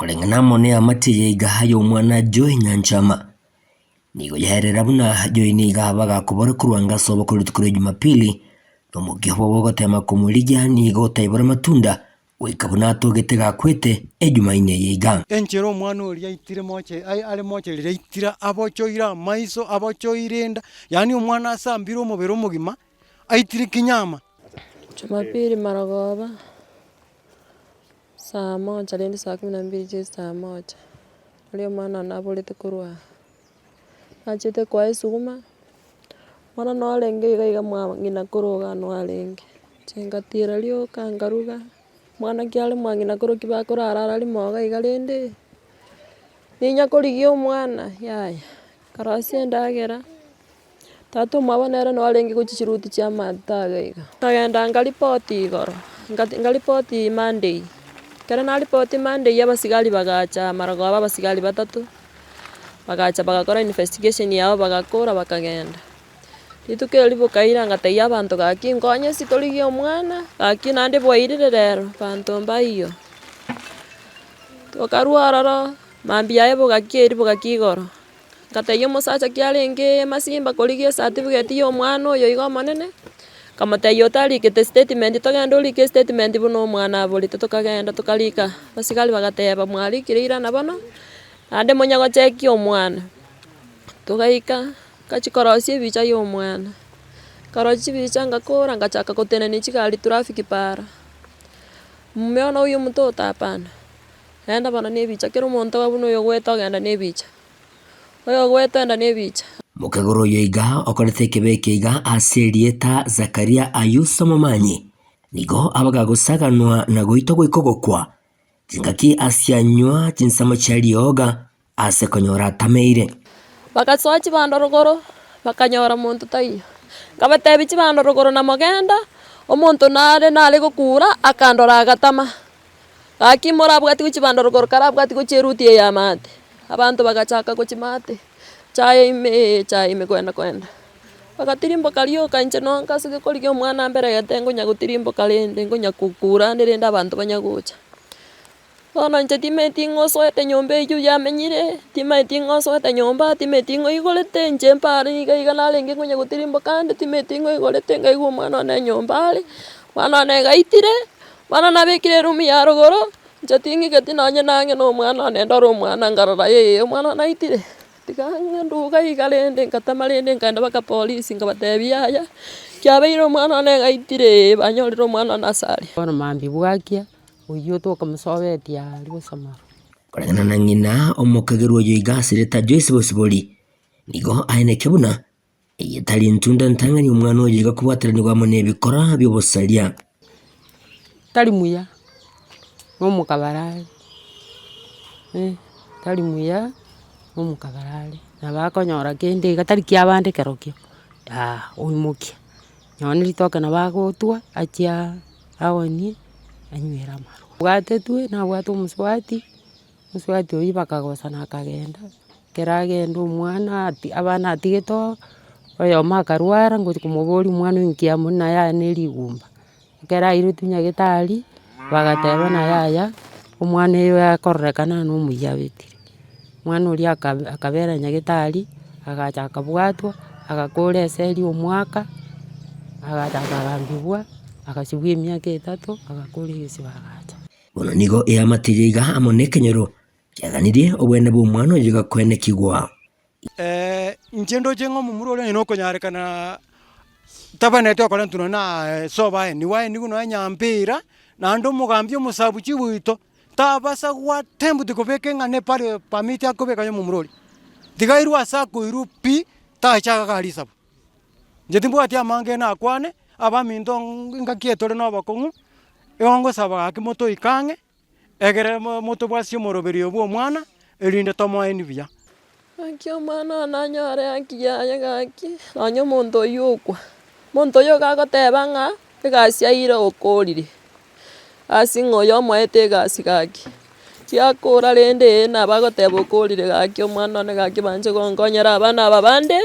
Kulingana mone amatiye igahayo umwana Joy Nyanchama nigo yaherera buna Joy ni gabaga kubora kurwanga sobo kuri tukuri Jumapili no mugiho wogotema kumulija ni gotayibora matunda wikabuna togete gakwete ejumaine yiga enchero umwana uri yaitire moche ale moche lireitira abochoira maiso abochoirenda yani umwana asambira umubero mugima aitire kinyama. Jumapili Maragoba saa moja lendi saa 12 juu saa moja alio mwana nabolete kurwa achete kwa isuguma mwana no alenge gaiga mwangina kuroga no alenge chengatira lio kangaruga mwana kyale mwangina kuro kibakora arara limoga igalende ninya kuligio mwana yaya karasi endagera tatu mabonera no alenge kuchichiruti cha matagaiga tagenda ngalipoti igoro ngalipoti Monday kera nalipoti Monday yabasigali bagacha Maragoba basigali batatu bagacha bagakora investigation yao bagakora bakagenda rituke libukaira ngataya abantu gaki ngonye sitoligie omwana gaki nande bwairire rero bantu mbaiyo tokarwarara mambia yebo gaki igoro ngataya musacha kyalenge masimba koligie certificate yo mwana oyo igo manene kamatayo talikete statement togenda olike statement buno mwana abolite tukagenda tukalika basigali bagateba mwalikire ira nabono ande monyago cheki omwana tugaika kachikorosie bicha yo mwana karochi bicha ngakora ngachaka kutenani chigali traffic para mumeona uyu mtoto hapana enda bana ne bicha kero monto wabuno yo gweta genda ne bicha oyo gweta enda ne bicha mukagoro yiga okorete kebeke iga aserieta Zakaria Ayuso Momanyi nigo abaga gusaganwa na goito gwikogokwa jingaki asyanywa chinsamo charioga asekonyora tameire bakatsochi bandorogoro bakanyora muntu tayo kabatebichi bandorogoro na mogenda omuntu nale gukura akandora agatama akimora bwati kuchibandorogoro karabwati kucheruti ya mate abantu bagachaka kuchimate chai ime kwenda bakatirimbo kalio kanje no nkasige kolike omwana mbere yatengo nyagutirimbo kalende ngonya kukura ndirenda abantu banyagucha ona nje timeti ngoso ete nyombe yu yamenyire timeti ngoso ete nyomba timeti ngo igolete nje mpari iga nalenge ngonya gutirimbo kandi timeti ngo igolete ngai gwo mwana na nyombali mwana na gaitire mwana nabekire rumi ya rogoro nje tingi geti nanye nange no mwana na ndoro mwana ngarara ye mwana naitire tikanga nduga igalende ngatamalende nganda baka polisi ngabatebia ya kyabeiro mwana na gaitire banyoliro mwana na sari ona mambi bwakia uyu toka musobetia ligusoma kulingana na ngina omukagero yiga sireta Joyce Bosiboli nigo aine kebuna yetali ntunda ntangani umwana oyiga kubwatiranirwa mu nebikora byobosalia tali muya omukabarale tali muya omukabarale nabakonyora kende gatari kyabande kerokyo oimukia nyone litoka nabagotwa achia awoni anywera maro bwatetwe na bwatu muswati oyi bakagosana akagenda keragenda omwana ati abana atigeto oyo makarwara ngo kumubori mwana inkia muna ya neligumba kera irutunya gitari bagateba na yaya omwana eyo yakorekana no muyabetire mwana uri akabera nyagitari agacha akabwatwa agakora eseri omwaka agacha akagambibwa akasibwa emyaka 3 agakora igisibagacha bono nigo eamatire iga amonekenyero kyaganirie obwene bw'omwana oyiga kwene kigwa Nchendo chengo mumurole inoko nyarekana tabanete okora ntuno na soba ni wae niguno nyampira na ndo mugambye musabu chibuito tabasa gwa tembu tikobeke ngane pale pamiti akobeka yo mumurole digairu asako iru pi tacha galisa jetimbo atia mange na kwane abaminto ngakietore no bakongu eongo saba akimoto ikange egere moto bwasio moroberio bwo mwana erinde tomo enibia akio mwana nanyore akiyaya gaki onyo muntu yukwa muntu yoga goteba nga egasi ire okorire asingo yo moete gasi gaki kiakora rende na bagoteba okorire gaki omwana ne gaki banje gongonyera abana babande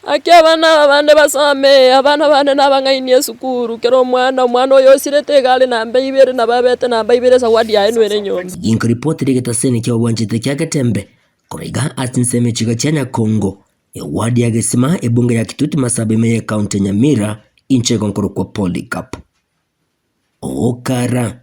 Aki abana bande basome abana bande nabang'ainie sukuru kero omwana oyo osirete egare namba 2 na babete namba 2 zawadi yae nwere nyomba inko ripoti rigetaseni kia obwanchete kia Gatembe kuraiga ati nseme chigo chia Nyakongo ewadi ya Gesima ebunge ya Kitutu Masabe meye kaunti Nyamira inche gonkoro kwa Polycarp Okara.